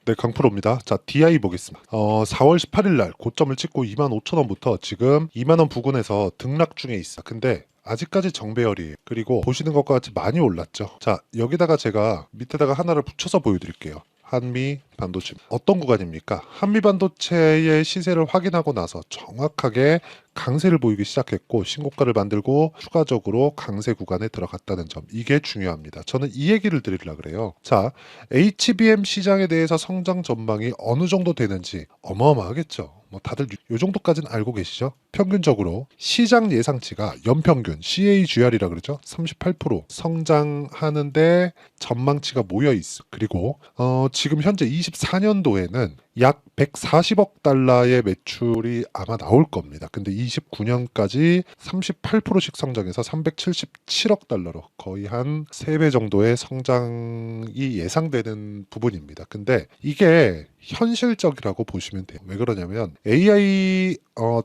네, 강프로입니다. 자, DI 보겠습니다. 4월 18일 날 고점을 찍고 25,000원부터 지금 2만원 부근에서 등락 중에 있어. 근데 아직까지 정배열이에요. 그리고 보시는 것과 같이 많이 올랐죠. 자, 여기다가 제가 밑에다가 하나를 붙여서 보여드릴게요. 한미 반도체 어떤 구간입니까? 한미 반도체의 시세를 확인하고 나서 정확하게 강세를 보이기 시작했고 신고가를 만들고 추가적으로 강세 구간에 들어갔다는 점, 이게 중요합니다. 저는 이 얘기를 드리려고 그래요. 자, HBM 시장에 대해서 성장 전망이 어느 정도 되는지 어마어마하겠죠. 뭐 다들 요 정도까지는 알고 계시죠? 평균적으로 시장 예상치가 연평균 CAGR이라 그러죠. 38% 성장하는데 전망치가 모여 있어. 그리고 지금 현재 24년도에는 약 140억 달러의 매출이 아마 나올 겁니다. 근데 29년까지 38%씩 성장해서 377억 달러로 거의 한 3배 정도의 성장이 예상되는 부분입니다. 근데 이게 현실적이라고 보시면 돼요. 왜 그러냐면 AI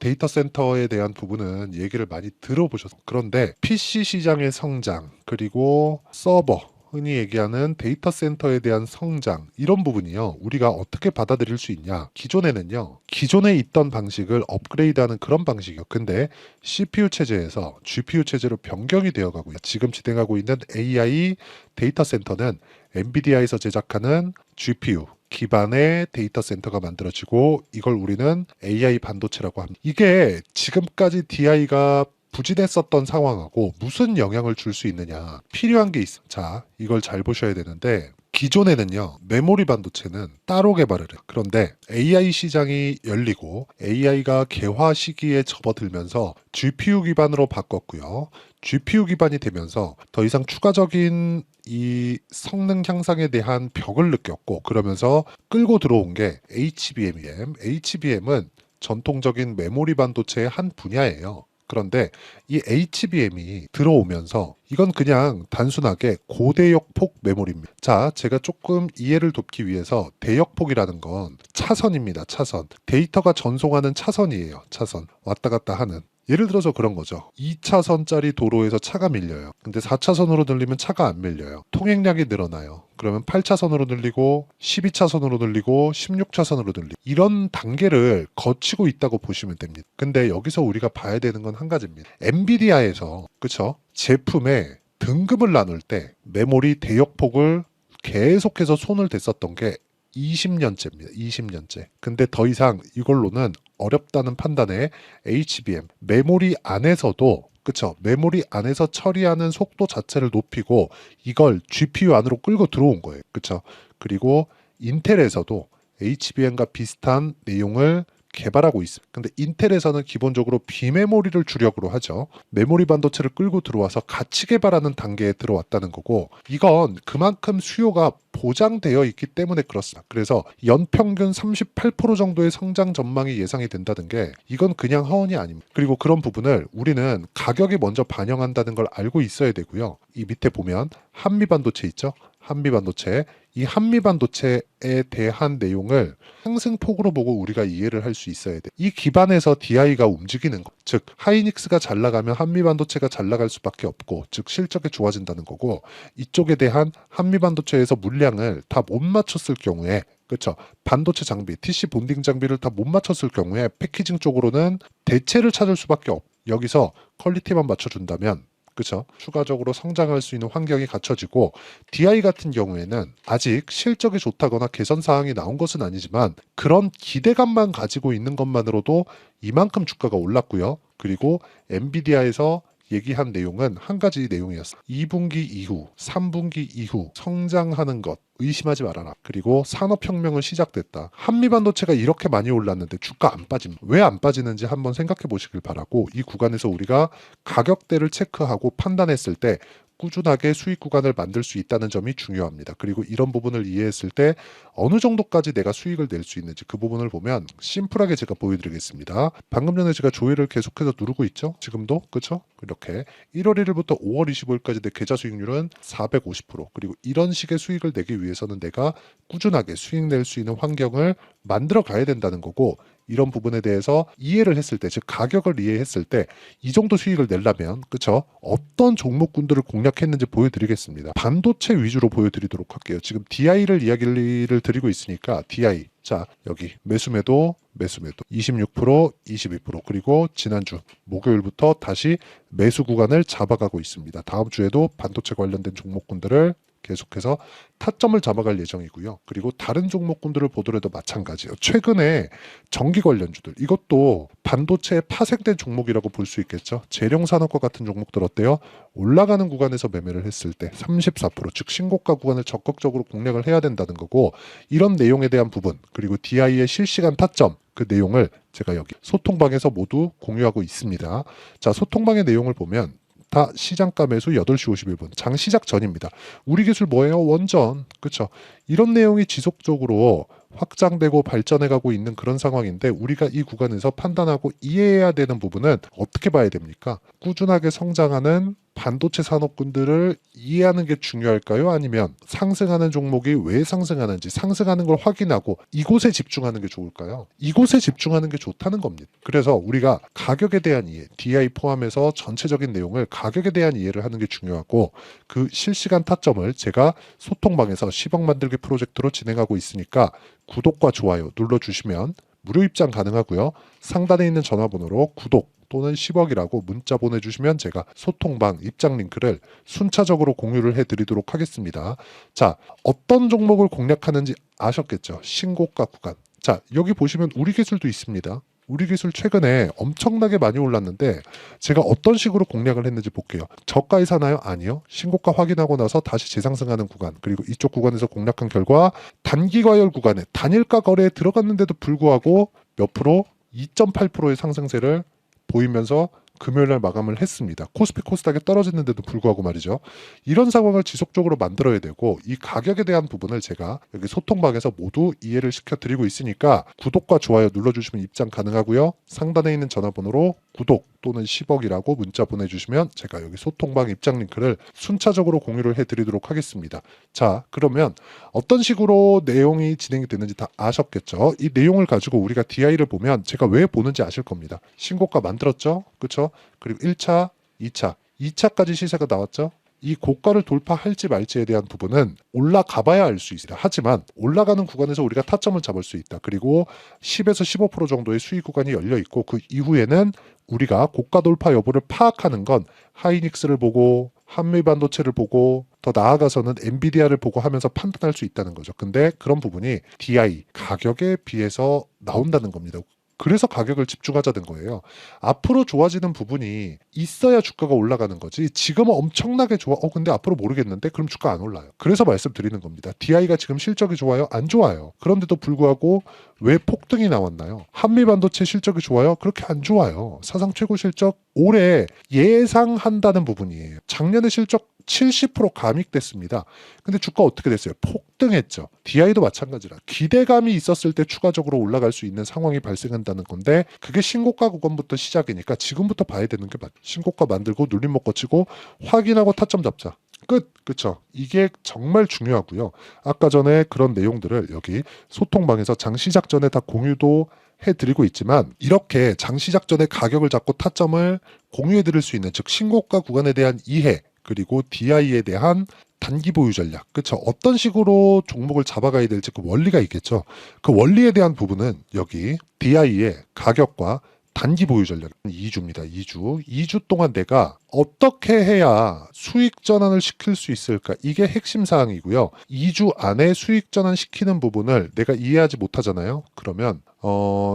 데이터 센터에 대한 부분은 얘기를 많이 들어보셨어요. 그런데 PC 시장의 성장, 그리고 서버, 흔히 얘기하는 데이터 센터에 대한 성장, 이런 부분이요, 우리가 어떻게 받아들일 수 있냐. 기존에는요, 기존에 있던 방식을 업그레이드하는 그런 방식이요. 근데 CPU 체제에서 GPU 체제로 변경이 되어가고 지금 진행하고 있는 AI 데이터 센터는 엔비디아에서 제작하는 GPU 기반의 데이터 센터가 만들어지고 이걸 우리는 AI 반도체라고 합니다. 이게 지금까지 DI가 부진했었던 상황하고 무슨 영향을 줄 수 있느냐, 필요한 게 있어. 자, 이걸 잘 보셔야 되는데, 기존에는요, 메모리 반도체는 따로 개발을 해요. 그런데 AI 시장이 열리고 AI가 개화 시기에 접어들면서 GPU 기반으로 바꿨고요. GPU 기반이 되면서 더 이상 추가적인 이 성능 향상에 대한 벽을 느꼈고, 그러면서 끌고 들어온 게 HBM이에요. HBM은 전통적인 메모리 반도체의 한 분야예요. 그런데 이 HBM이 들어오면서 이건 그냥 단순하게 고대역폭 메모리입니다. 자, 제가 조금 이해를 돕기 위해서 대역폭이라는 건 차선입니다. 차선. 데이터가 전송하는 차선이에요. 차선. 왔다 갔다 하는. 예를 들어서 그런 거죠. 2차선짜리 도로에서 차가 밀려요. 근데 4차선으로 늘리면 차가 안 밀려요. 통행량이 늘어나요. 그러면 8차선으로 늘리고 12차선으로 늘리고 16차선으로 늘리고 이런 단계를 거치고 있다고 보시면 됩니다. 근데 여기서 우리가 봐야 되는 건 한 가지입니다. 엔비디아에서 그쵸? 제품의 등급을 나눌 때 메모리 대역폭을 계속해서 손을 댔었던 게 20년째입니다. 20년째. 근데 더 이상 이걸로는 어렵다는 판단에 HBM, 메모리 안에서도 그쵸? 메모리 안에서 처리하는 속도 자체를 높이고 이걸 GPU 안으로 끌고 들어온 거예요. 그쵸? 그리고 인텔에서도 HBM과 비슷한 내용을 개발하고 있습니다. 근데 인텔에서는 기본적으로 비메모리를 주력으로 하죠. 메모리 반도체를 끌고 들어와서 같이 개발하는 단계에 들어왔다는 거고, 이건 그만큼 수요가 보장되어 있기 때문에 그렇습니다. 그래서 연평균 38% 정도의 성장 전망이 예상이 된다는 게 이건 그냥 허언이 아닙니다. 그리고 그런 부분을 우리는 가격이 먼저 반영한다는 걸 알고 있어야 되고요. 이 밑에 보면 한미 반도체 있죠? 한미 반도체. 이 한미 반도체에 대한 내용을 상승폭으로 보고 우리가 이해를 할 수 있어야 돼. 이 기반에서 DI가 움직이는 거. 즉 하이닉스가 잘 나가면 한미 반도체가 잘 나갈 수밖에 없고, 즉 실적이 좋아진다는 거고, 이쪽에 대한 한미 반도체에서 물량을 다 못 맞췄을 경우에 그렇죠. 반도체 장비, TC 본딩 장비를 다 못 맞췄을 경우에 패키징 쪽으로는 대체를 찾을 수밖에 없. 여기서 퀄리티만 맞춰준다면 그렇죠. 추가적으로 성장할 수 있는 환경이 갖춰지고, DI 같은 경우에는 아직 실적이 좋다거나 개선 사항이 나온 것은 아니지만 그런 기대감만 가지고 있는 것만으로도 이만큼 주가가 올랐고요. 그리고 엔비디아에서 얘기한 내용은 한 가지 내용이었어요. 2분기 이후, 3분기 이후 성장하는 것 의심하지 말아라. 그리고 산업혁명은 시작됐다. 한미반도체가 이렇게 많이 올랐는데 주가 안 빠짐. 왜 안 빠지는지 한번 생각해 보시길 바라고, 이 구간에서 우리가 가격대를 체크하고 판단했을 때 꾸준하게 수익 구간을 만들 수 있다는 점이 중요합니다. 그리고 이런 부분을 이해했을 때 어느 정도까지 내가 수익을 낼 수 있는지 그 부분을 보면 심플하게 제가 보여드리겠습니다. 방금 전에 제가 조회를 계속해서 누르고 있죠. 지금도 그렇죠? 이렇게 1월 1일부터 5월 25일까지 내 계좌 수익률은 450%. 그리고 이런 식의 수익을 내기 위해서는 내가 꾸준하게 수익 낼 수 있는 환경을 만들어 가야 된다는 거고, 이런 부분에 대해서 이해를 했을 때, 즉 가격을 이해했을 때 이 정도 수익을 내려면, 그쵸? 어떤 종목군들을 공략했는지 보여드리겠습니다. 반도체 위주로 보여드리도록 할게요. 지금 DI를 이야기를 드리고 있으니까 DI, 자 여기 매수매도 26%, 22%, 그리고 지난주 목요일부터 다시 매수 구간을 잡아가고 있습니다. 다음 주에도 반도체 관련된 종목군들을 계속해서 타점을 잡아갈 예정이고요. 그리고 다른 종목군들을 보더라도 마찬가지예요. 최근에 전기 관련주들, 이것도 반도체에 파생된 종목이라고 볼 수 있겠죠. 재룡산업과 같은 종목들 어때요? 올라가는 구간에서 매매를 했을 때 34%, 즉 신고가 구간을 적극적으로 공략을 해야 된다는 거고, 이런 내용에 대한 부분, 그리고 DI의 실시간 타점, 그 내용을 제가 여기 소통방에서 모두 공유하고 있습니다. 자, 소통방의 내용을 보면 다 시장가 매수 8시 51분, 장 시작 전입니다. 우리 기술 뭐예요? 원전. 그쵸? 이런 내용이 지속적으로 확장되고 발전해가고 있는 그런 상황인데, 우리가 이 구간에서 판단하고 이해해야 되는 부분은 어떻게 봐야 됩니까? 꾸준하게 성장하는 반도체 산업군들을 이해하는 게 중요할까요? 아니면 상승하는 종목이 왜 상승하는지, 상승하는 걸 확인하고 이곳에 집중하는 게 좋을까요? 이곳에 집중하는 게 좋다는 겁니다. 그래서 우리가 가격에 대한 이해, DI 포함해서 전체적인 내용을 가격에 대한 이해를 하는 게 중요하고, 그 실시간 타점을 제가 소통방에서 10억 만들기 프로젝트로 진행하고 있으니까 구독과 좋아요 눌러주시면 무료 입장 가능하고요. 상단에 있는 전화번호로 구독 또는 10억이라고 문자 보내주시면 제가 소통방 입장 링크를 순차적으로 공유를 해드리도록 하겠습니다. 자, 어떤 종목을 공략하는지 아셨겠죠? 신고가 구간. 자, 여기 보시면 우리 기술도 있습니다. 우리 기술 최근에 엄청나게 많이 올랐는데 제가 어떤 식으로 공략을 했는지 볼게요. 저가에 사나요? 아니요. 신고가 확인하고 나서 다시 재상승하는 구간, 그리고 이쪽 구간에서 공략한 결과 단기 과열 구간에 단일가 거래에 들어갔는데도 불구하고 몇 프로? 2.8%의 상승세를 보이면서 금요일날 마감을 했습니다. 코스피 코스닥에 떨어졌는데도 불구하고 말이죠. 이런 상황을 지속적으로 만들어야 되고, 이 가격에 대한 부분을 제가 여기 소통방에서 모두 이해를 시켜드리고 있으니까 구독과 좋아요 눌러주시면 입장 가능하고요. 상단에 있는 전화번호로 구독 또는 10억이라고 문자 보내주시면 제가 여기 소통방 입장 링크를 순차적으로 공유를 해드리도록 하겠습니다. 자, 그러면 어떤 식으로 내용이 진행이 되는지 다 아셨겠죠? 이 내용을 가지고 우리가 DI를 보면 제가 왜 보는지 아실 겁니다. 신고가 만들었죠? 그렇죠? 그리고 1차, 2차, 2차까지 시세가 나왔죠? 이 고가를 돌파할지 말지에 대한 부분은 올라가 봐야 알 수 있어요. 하지만 올라가는 구간에서 우리가 타점을 잡을 수 있다. 그리고 10에서 15% 정도의 수익 구간이 열려 있고, 그 이후에는 우리가 고가 돌파 여부를 파악하는 건 하이닉스를 보고 한미반도체를 보고 더 나아가서는 엔비디아를 보고 하면서 판단할 수 있다는 거죠. 근데 그런 부분이 DI 가격에 비해서 나온다는 겁니다. 그래서 가격을 집중하자는 거예요. 앞으로 좋아지는 부분이 있어야 주가가 올라가는 거지, 지금은 엄청나게 좋아, 근데 앞으로 모르겠는데, 그럼 주가 안 올라요. 그래서 말씀드리는 겁니다. DI가 지금 실적이 좋아요? 안 좋아요. 그런데도 불구하고 왜 폭등이 나왔나요? 한미반도체 실적이 좋아요? 그렇게 안 좋아요. 사상 최고 실적 올해 예상한다는 부분이에요. 작년에 실적 70% 감익됐습니다. 근데 주가 어떻게 됐어요? 폭등했죠. DI도 마찬가지라 기대감이 있었을 때 추가적으로 올라갈 수 있는 상황이 발생한다는 건데, 그게 신고가 구간부터 시작이니까 지금부터 봐야 되는 게 맞죠. 신고가 만들고 눌림목 거치고 확인하고 타점 잡자. 끝. 그쵸? 이게 정말 중요하고요. 아까 전에 그런 내용들을 여기 소통방에서 장 시작 전에 다 공유도 해드리고 있지만, 이렇게 장 시작 전에 가격을 잡고 타점을 공유해드릴 수 있는, 즉 신고가 구간에 대한 이해, 그리고 DI에 대한 단기 보유 전략, 그쵸? 어떤 식으로 종목을 잡아가야 될지 그 원리가 있겠죠. 그 원리에 대한 부분은 여기 DI의 가격과 단기 보유 전략 2주입니다. 2주 동안 내가 어떻게 해야 수익 전환을 시킬 수 있을까? 이게 핵심 사항이고요. 2주 안에 수익 전환 시키는 부분을 내가 이해하지 못하잖아요. 그러면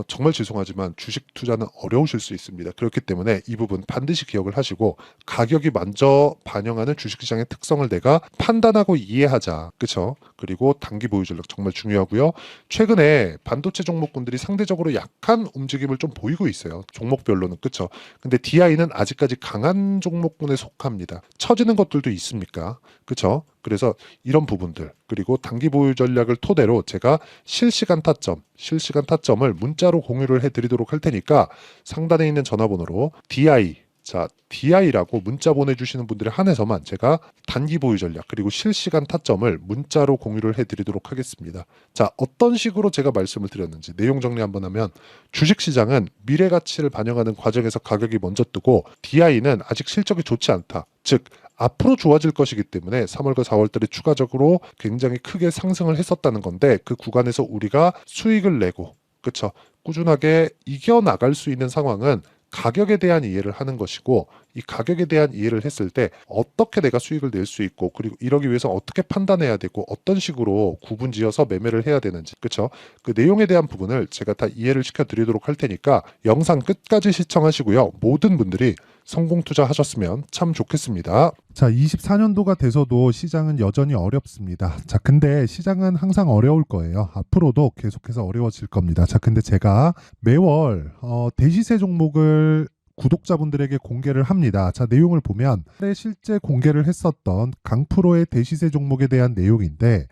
정말 죄송하지만 주식 투자는 어려우실 수 있습니다. 그렇기 때문에 이 부분 반드시 기억을 하시고, 가격이 먼저 반영하는 주식시장의 특성을 내가 판단하고 이해하자. 그쵸? 그리고 단기 보유 전략 정말 중요하고요. 최근에 반도체 종목군들이 상대적으로 약한 움직임을 좀 보이고 있어요. 종목별로는. 그쵸? 근데 DI는 아직까지 강한 종목군에 속합니다. 처지는 것들도 있습니까? 그쵸? 그래서 이런 부분들, 그리고 단기 보유 전략을 토대로 제가 실시간 타점을 문자로 공유를 해드리도록 할 테니까 상단에 있는 전화번호로 DI 자, DI라고 문자 보내주시는 분들에 한해서만 제가 단기 보유 전략 그리고 실시간 타점을 문자로 공유를 해드리도록 하겠습니다. 자, 어떤 식으로 제가 말씀을 드렸는지 내용 정리 한번 하면, 주식시장은 미래 가치를 반영하는 과정에서 가격이 먼저 뜨고 DI는 아직 실적이 좋지 않다. 즉 앞으로 좋아질 것이기 때문에 3월과 4월달에 추가적으로 굉장히 크게 상승을 했었다는 건데, 그 구간에서 우리가 수익을 내고 그쵸, 꾸준하게 이겨나갈 수 있는 상황은 가격에 대한 이해를 하는 것이고, 이 가격에 대한 이해를 했을 때 어떻게 내가 수익을 낼 수 있고, 그리고 이러기 위해서 어떻게 판단해야 되고 어떤 식으로 구분지어서 매매를 해야 되는지, 그쵸, 그 내용에 대한 부분을 제가 다 이해를 시켜드리도록 할 테니까 영상 끝까지 시청하시고요. 모든 분들이 성공 투자하셨으면 참 좋겠습니다. 자, 24년도가 돼서도 시장은 여전히 어렵습니다. 자, 근데 시장은 항상 어려울 거예요. 앞으로도 계속해서 어려워질 겁니다. 자, 근데 제가 매월 대시세 종목을 구독자분들에게 공개를 합니다. 자, 내용을 보면 실제 공개를 했었던 강프로의 대시세 종목에 대한 내용인데,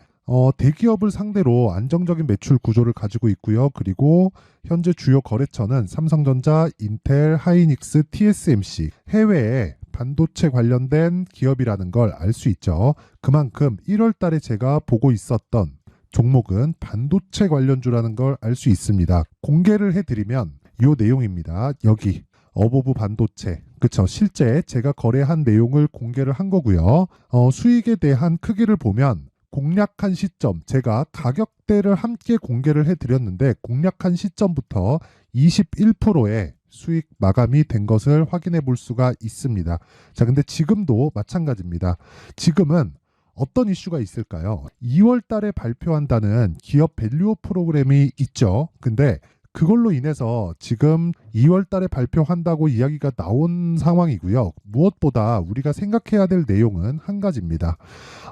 대기업을 상대로 안정적인 매출 구조를 가지고 있고요. 그리고 현재 주요 거래처는 삼성전자, 인텔, 하이닉스, TSMC, 해외에 반도체 관련된 기업이라는 걸 알 수 있죠. 그만큼 1월 달에 제가 보고 있었던 종목은 반도체 관련주라는 걸 알 수 있습니다. 공개를 해드리면 이 내용입니다. 여기 어보브 반도체, 그쵸, 실제 제가 거래한 내용을 공개를 한 거고요. 수익에 대한 크기를 보면 공략한 시점, 제가 가격대를 함께 공개를 해드렸는데 공략한 시점부터 21%의 수익 마감이 된 것을 확인해 볼 수가 있습니다. 자, 근데 지금도 마찬가지입니다. 지금은 어떤 이슈가 있을까요? 2월 달에 발표한다는 기업 밸류업 프로그램이 있죠. 근데 그걸로 인해서 지금 2월 달에 발표한다고 이야기가 나온 상황이고요. 무엇보다 우리가 생각해야 될 내용은 한 가지입니다.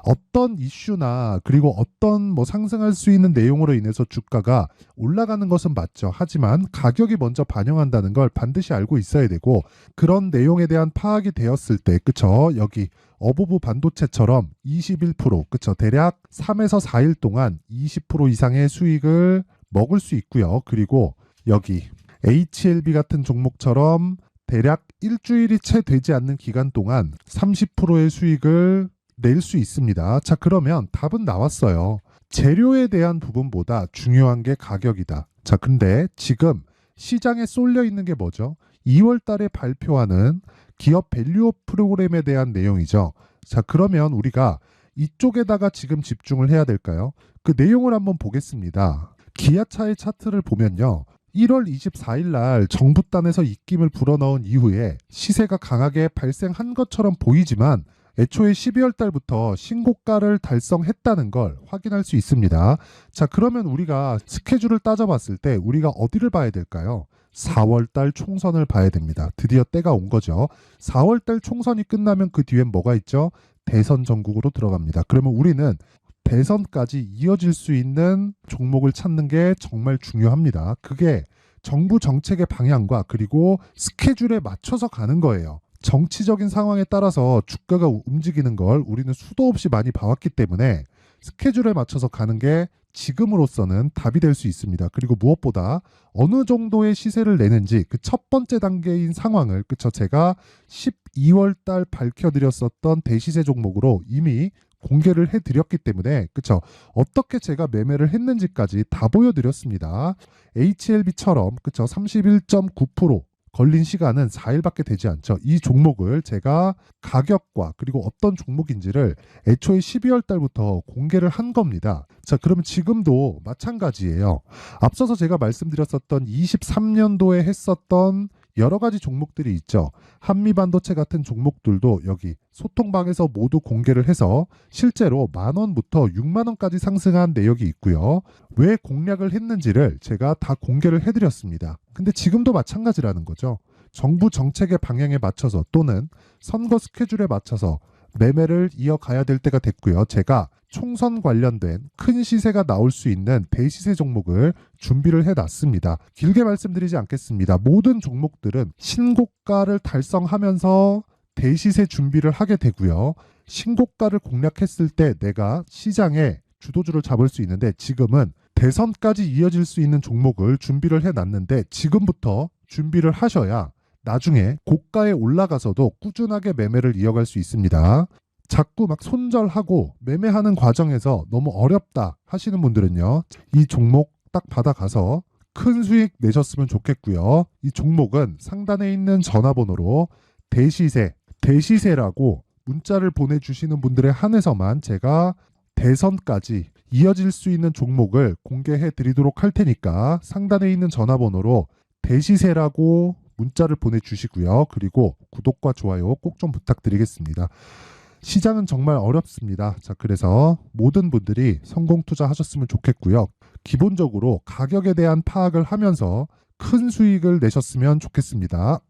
어떤 이슈나 그리고 어떤 상승할 수 있는 내용으로 인해서 주가가 올라가는 것은 맞죠. 하지만 가격이 먼저 반영한다는 걸 반드시 알고 있어야 되고, 그런 내용에 대한 파악이 되었을 때, 그쵸, 여기 어보브 반도체처럼 21%, 그쵸, 대략 3에서 4일 동안 20% 이상의 수익을 먹을 수 있고요. 그리고 여기 HLB 같은 종목처럼 대략 일주일이 채 되지 않는 기간 동안 30%의 수익을 낼 수 있습니다. 자, 그러면 답은 나왔어요. 재료에 대한 부분보다 중요한 게 가격이다. 자, 근데 지금 시장에 쏠려 있는 게 뭐죠? 2월 달에 발표하는 기업 밸류업 프로그램에 대한 내용이죠. 자, 그러면 우리가 이쪽에다가 지금 집중을 해야 될까요? 그 내용을 한번 보겠습니다. 기아차의 차트를 보면요, 1월 24일 날 정부단에서 입김을 불어넣은 이후에 시세가 강하게 발생한 것처럼 보이지만 애초에 12월 달부터 신고가를 달성했다는 걸 확인할 수 있습니다. 자, 그러면 우리가 스케줄을 따져봤을 때 우리가 어디를 봐야 될까요? 4월 달 총선을 봐야 됩니다. 드디어 때가 온 거죠. 4월 달 총선이 끝나면 그 뒤엔 뭐가 있죠? 대선 전국으로 들어갑니다. 그러면 우리는 대선까지 이어질 수 있는 종목을 찾는 게 정말 중요합니다. 그게 정부 정책의 방향과 그리고 스케줄에 맞춰서 가는 거예요. 정치적인 상황에 따라서 주가가 움직이는 걸 우리는 수도 없이 많이 봐왔기 때문에 스케줄에 맞춰서 가는 게 지금으로서는 답이 될 수 있습니다. 그리고 무엇보다 어느 정도의 시세를 내는지 그 첫 번째 단계인 상황을, 그쵸, 제가 12월 달 밝혀드렸었던 대시세 종목으로 이미 공개를 해드렸기 때문에, 그쵸, 어떻게 제가 매매를 했는지까지 다 보여드렸습니다. HLB처럼, 그쵸, 31.9% 걸린 시간은 4일밖에 되지 않죠. 이 종목을 제가 가격과 그리고 어떤 종목인지를 애초에 12월 달부터 공개를 한 겁니다. 자, 그러면 지금도 마찬가지예요. 앞서서 제가 말씀드렸었던 23년도에 했었던 여러 가지 종목들이 있죠. 한미반도체 같은 종목들도 여기 소통방에서 모두 공개를 해서 실제로 10,000원부터 60,000원까지 상승한 내역이 있고요. 왜 공략을 했는지를 제가 다 공개를 해드렸습니다. 근데 지금도 마찬가지라는 거죠. 정부 정책의 방향에 맞춰서 또는 선거 스케줄에 맞춰서 매매를 이어가야 될 때가 됐고요. 제가 총선 관련된 큰 시세가 나올 수 있는 대시세 종목을 준비를 해놨습니다. 길게 말씀드리지 않겠습니다. 모든 종목들은 신고가를 달성하면서 대시세 준비를 하게 되고요. 신고가를 공략했을 때 내가 시장에 주도주를 잡을 수 있는데, 지금은 대선까지 이어질 수 있는 종목을 준비를 해놨는데 지금부터 준비를 하셔야 나중에 고가에 올라가서도 꾸준하게 매매를 이어갈 수 있습니다. 자꾸 막 손절하고 매매하는 과정에서 너무 어렵다 하시는 분들은요, 이 종목 딱 받아가서 큰 수익 내셨으면 좋겠고요. 이 종목은 상단에 있는 전화번호로 대시세라고 문자를 보내주시는 분들에 한해서만 제가 대선까지 이어질 수 있는 종목을 공개해 드리도록 할 테니까 상단에 있는 전화번호로 대시세라고 문자를 보내주시고요. 그리고 구독과 좋아요 꼭 좀 부탁드리겠습니다. 시장은 정말 어렵습니다. 자, 그래서 모든 분들이 성공 투자하셨으면 좋겠고요. 기본적으로 가격에 대한 파악을 하면서 큰 수익을 내셨으면 좋겠습니다.